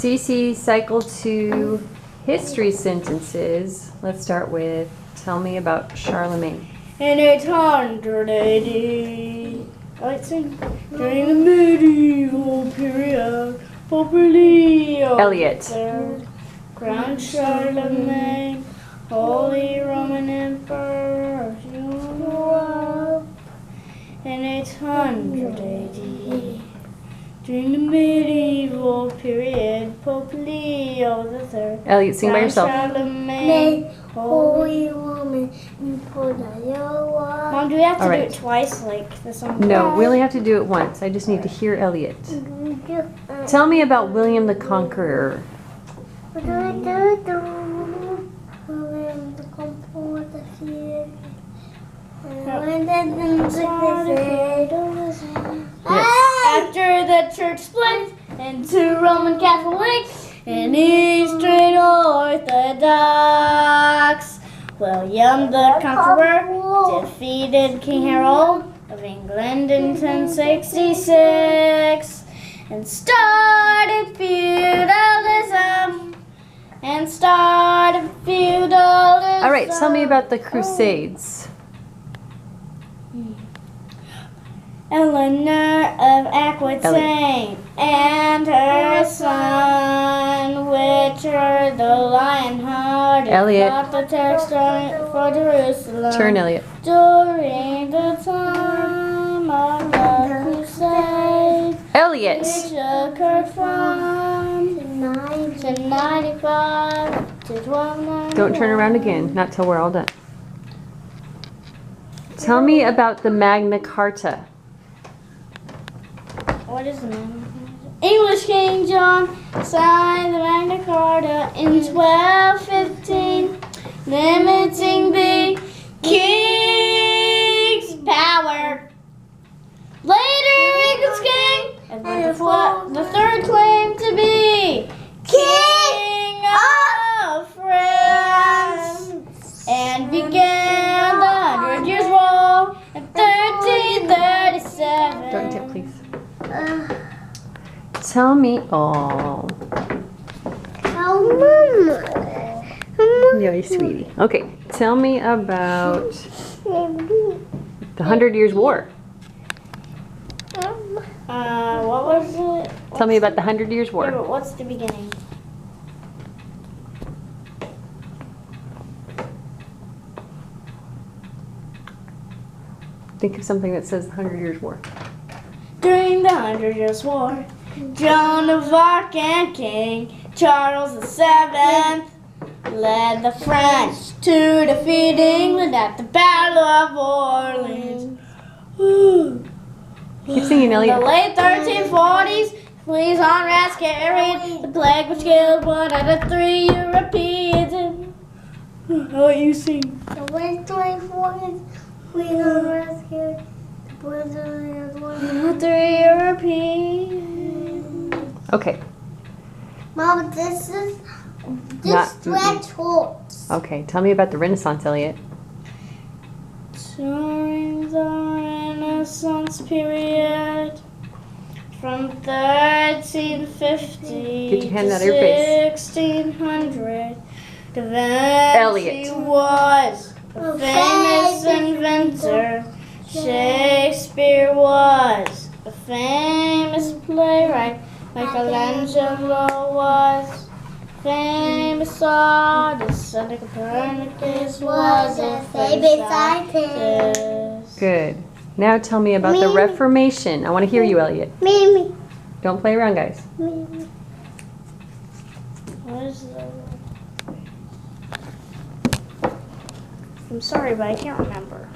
Cece, cycle to history sentences. Let's start with, tell me about Charlemagne. In 880, let's sing. During the medieval period, Pope Leo Elliot. III crowned Charlemagne, Holy Roman Emperor of Europe. In 800 AD, during the medieval period, Pope Leo III Elliot, sing by yourself. Charlemagne, Holy Woman, Emperor Yoa. Mom, do we have to All do right. it twice, like the song? No, we only have to do it once. I just need to hear Elliot. Tell me about William the Conqueror. William the Conqueror, the Fear. After the church split into Roman Catholic and Eastern Orthodox, William the Conqueror defeated King Harold of England in 1066 and started feudalism. All right, tell me about the Crusades. Eleanor of Aquitaine and her son Richard the Lionhearted Elliot. fought the Turks for Jerusalem Turn, Elliot. during the time of the Crusade, Elliot. which occurred from 1095 to 1291. Don't turn around again, not till we're all done. Tell me about the Magna Carta. What is the Magna Carta? English King John signed the Magna Carta in 1215, limiting the king's power. Later, England's king, the third claimed to be King of France, and began the 100 Years' War in 1337. Don't tip, please. Tell me, oh, you're sweetie. Okay, tell me about the 100 Years' War. What was it? Tell me about the 100 Years' Yeah, War. but what's the beginning? Think of something that says the 100 Years' War. During the 100 Years' War, Joan of Arc and King Charles VII led the French to defeat England at the Battle of Orleans. Keep singing, In the Elliot. late 1340s, fleas on rats carried the plague which killed 1 out of 3 Europeans. How you sing? The West 24 we are rescued. The boys are 3 Europeans. Okay, Mom, this is Not- stretch horse. okay. Tell me about the Renaissance, Elliot. During the Renaissance period, from 1350 Get your hand to out of your face. 1600, Da Vinci Elliot. was a famous inventor. Shakespeare was a famous playwright. Michelangelo was famous artist. And Copernicus was a famous scientist. Good. Now tell me about the Reformation. I want to hear you, Elliot. Mimi. Don't play around, guys. Mimi. What is the... I'm sorry, but I can't remember.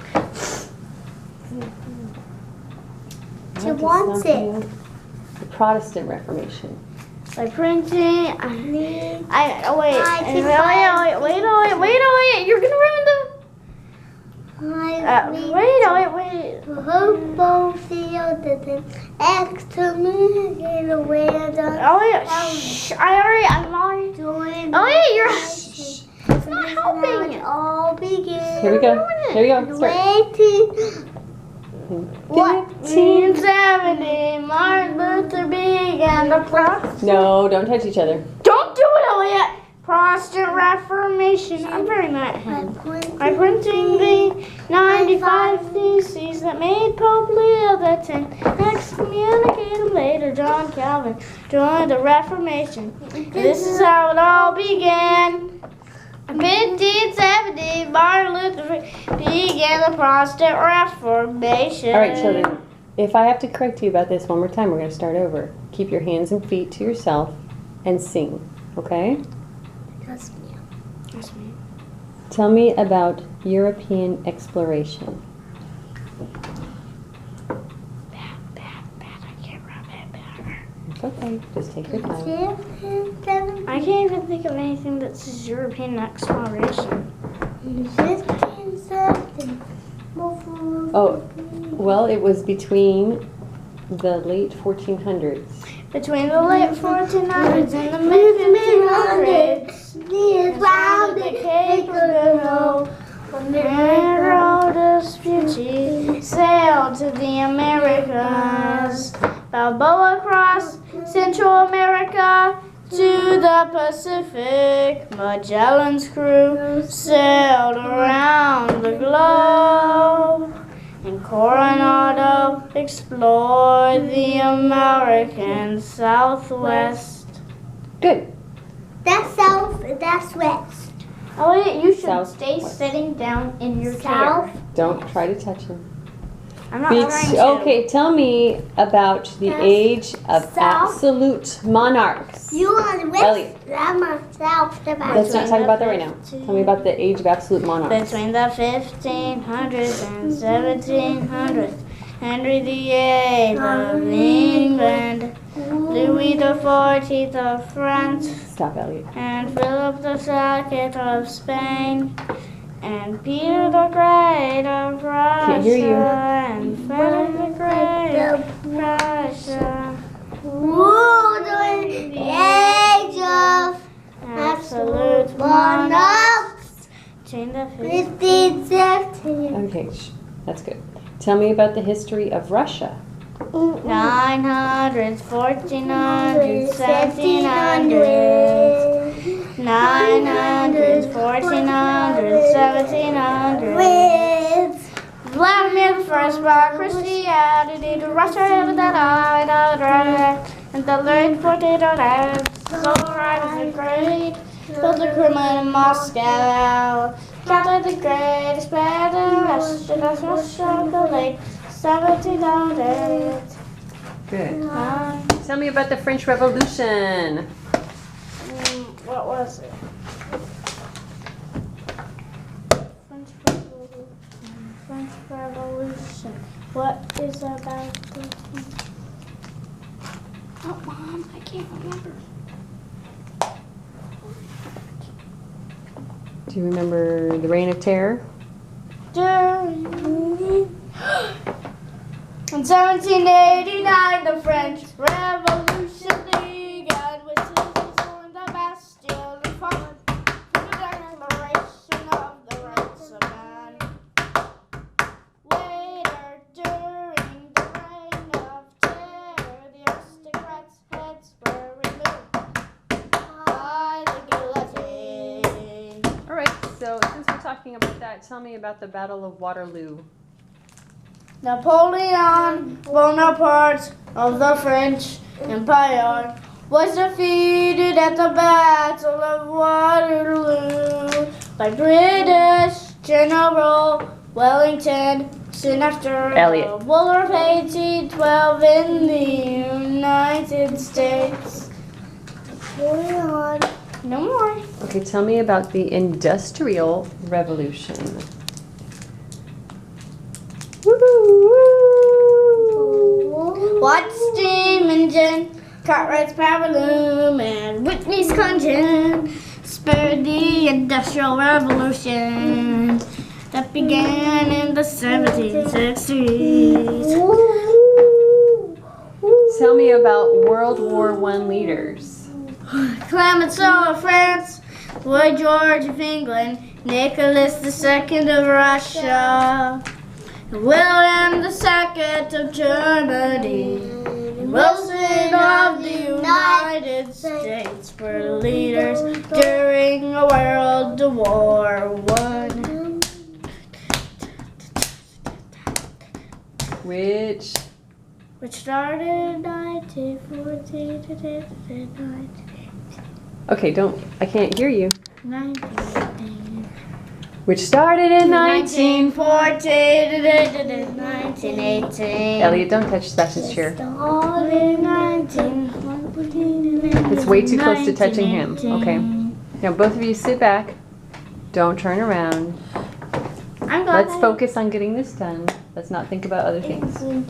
She wants it. The Protestant Reformation. By printing, wait, wait, you're gonna ruin the, wait. I'm already doing. Oh yeah, you're. It's not helping. All begins. Here we go. Here we go. Start. Waiting. 1870, Martin Luther began the Protestant. No, don't touch each other. Don't do it, Elliot! Protestant Reformation. I'm very mad at him. By printing the 95 Theses that made Pope Leo X excommunicated later, John Calvin joined the Reformation. This is how it all began. In 1570, Martin Luther began the Protestant Reformation. All right, children. If I have to correct you about this one more time, we're going to start over. Keep your hands and feet to yourself and sing, okay? That's me. Tell me about European exploration. Bad. I can't rap it better. It's okay. Just take your time. 1570. I can't even think of anything that says European exploration. 1570. Oh, well, it was between the late 1400s. Between the late 1400s and the mid 1500s, These round the Cape of Good Hope, Admiral Vespucci sailed to the Americas. Balboa crossed Central America to the Pacific. Magellan's crew sailed around the globe. And Coronado explored the American Southwest. Good. That's south, that's west. Elliot, you should South stay west. sitting down in your South. chair. Don't try to touch him. I'm not trying to. Okay, tell me about the Yes. age of South. absolute monarchs. You on west, Elliot. I'm on south. Let's not talk about that right now. Tell me about the age of absolute monarchs. Between the 1500s and 1700s, Henry VIII of England, Louis XIV of France, Stop, Elliot. and Philip II of Spain, and Peter the Great of Russia, Can't hear you. and Frederick the Great of Russia. Ruled during the age of Absolute monarchs. monarchs. Between the 1570. Okay, that's good. Tell me about the history of Russia. 900s, 1400s, 1700s. 900s, 1400s, 1700s. With Vladimir the First brought Christianity to Russia, and the late 1400s. Solar the Great built the Kremlin in Moscow. Catherine the Great expanded Russia, the late 1700s. Good. Tell me about the French Revolution. What was it? French Revolution. What is about this one? Oh, Mom, I can't remember. Do you remember the Reign of Terror? In 1789, the French Revolution began with citizens on the Bastille and followed the Declaration of the Rights of Man. Later, during the Reign of Terror, the aristocrats' heads were removed by the guillotine. All right, so since we're talking about that, tell me about the Battle of Waterloo. Napoleon Bonaparte of the French Empire was defeated at the Battle of Waterloo by British General Wellington soon after Elliot. the War of 1812 in the United States. No more. Okay, tell me about the Industrial Revolution. What steam engine, Cartwright's power loom, and Whitney's conjun spurred the Industrial Revolution that began in the 1760s. Tell me about World War I leaders. Clemenceau of France, Lloyd George of England, Nicholas II of Russia, William II of Germany, and Wilson of the United States were leaders during World War One. Which? Which started in 1914 to 1918. Okay, I can't hear you. 1918. Which started in 1914 to 1918. Elliot, don't touch Sebastian's chair. Started in 1914. It's way too close to touching him. Okay. Now both of you sit back. Don't turn around. I'm glad. Let's focus on getting this done. Let's not think about other things. Okay,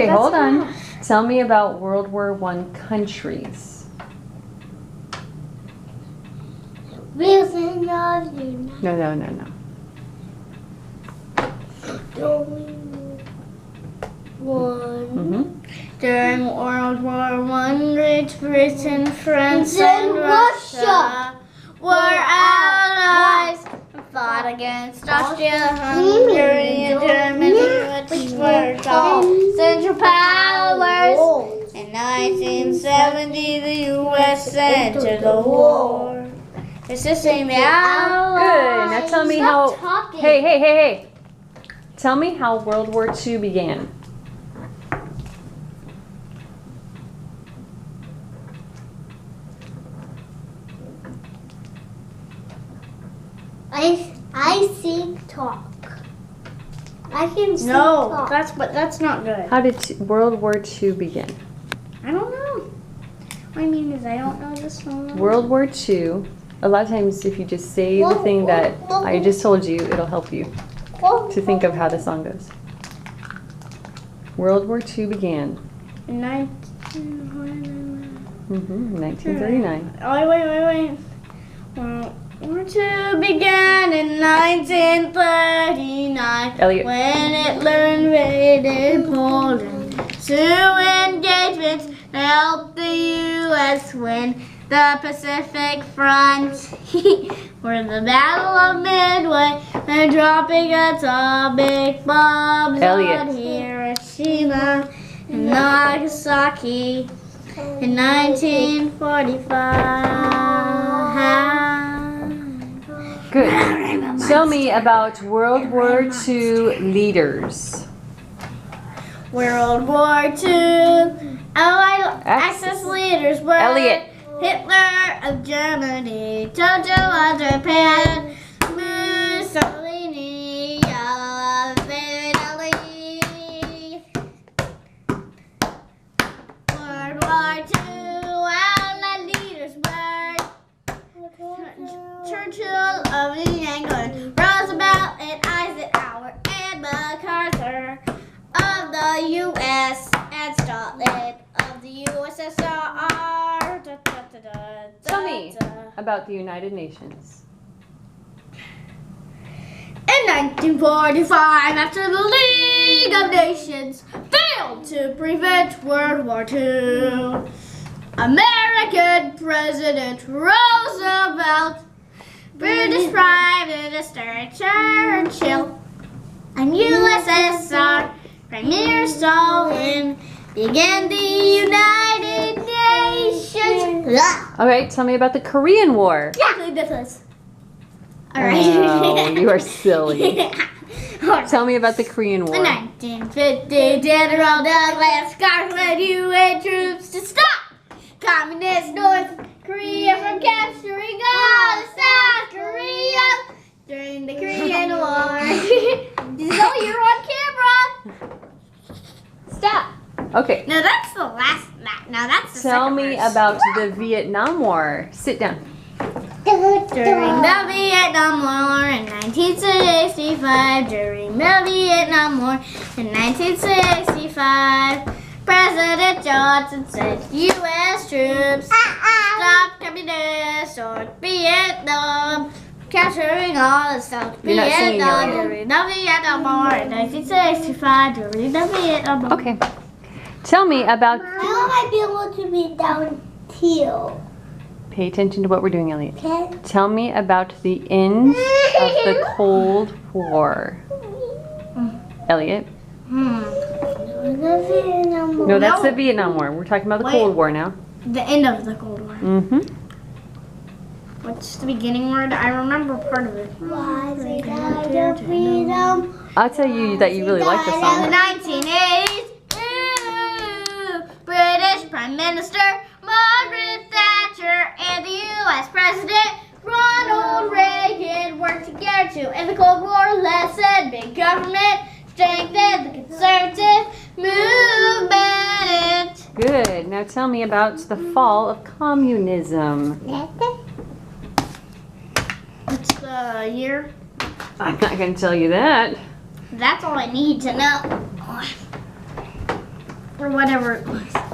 hold on. Tell me about World War I countries. Wilson of the No. One. During World War I, Great Britain, France, and Russia were allies and fought against Austria, Hungary, and Germany, which were called Central Powers. In 1970, the U.S. entered the war. Assisting the Allies. Good. Now tell me Stop how. talking. Hey. Tell me how World War II began. I sing talk. I can sing No, talk. that's not good. How did World War II begin? I don't know. What I mean is I don't know the song. World War II. A lot of times, if you just say the thing that I just told you, it'll help you to think of how the song goes. World War II began. In 1939. 1939. Oh, wait. World War II began in 1939 Elliot. when Hitler invaded Poland. 2 engagements helped the U.S. win the Pacific Front. Were the Battle of Midway and dropping atomic bombs Elliot. on Hiroshima and Nagasaki in 1945. Good. Tell me about World War II leaders. World War II. Allied Axis leaders were Elliot. Hitler of Germany, Churchill of Japan, Mussolini of Italy. World War II. Allied leaders were Churchill of England, Roosevelt and Eisenhower and MacArthur of the U.S. and Stalin of the USSR. Tell me about the United Nations. In 1945, after the League of Nations failed to prevent World War II, American President Roosevelt, British Prime Minister Churchill, and USSR Premier Stalin began the United Nations. All right, tell me about the Korean War. Exactly this. All right. Oh, you are silly. Tell me about the Korean War. In 1950, General Douglas Garfield UN troops to stop Communist North Korea from capturing all of South Korea during the Korean War. So you're on camera. Stop. Okay. No, that's the last. No, that's the Tell second me verse. about the Vietnam War. Sit down. During the Vietnam War in 1965, during the Vietnam War in 1965, President Johnson said U.S. troops stopped communist North Vietnam, capturing all of South You're not singing, Vietnam Elliot. during the Vietnam War in 1965, during the Vietnam War. Okay. Tell me about How am I be able to be down here? Pay attention to what we're doing, Elliot. Okay. Tell me about the end of the Cold War. Elliot? The Vietnam War. No, that's No. the Vietnam War. We're talking about the Wait. Cold War now. The end of the Cold War. Mm-hmm. What's the beginning word? I remember part of it. Why they died of freedom? I'll tell you that you really like the In song. the 1980s, ooh, British Prime Minister Margaret Thatcher and the U.S. President Ronald Reagan worked together to end the Cold War, lessen big government, strengthen the conservative movement. Good. Now tell me about the fall of communism. What's the year? I'm not going to tell you that. That's all I need to know. Or whatever it was.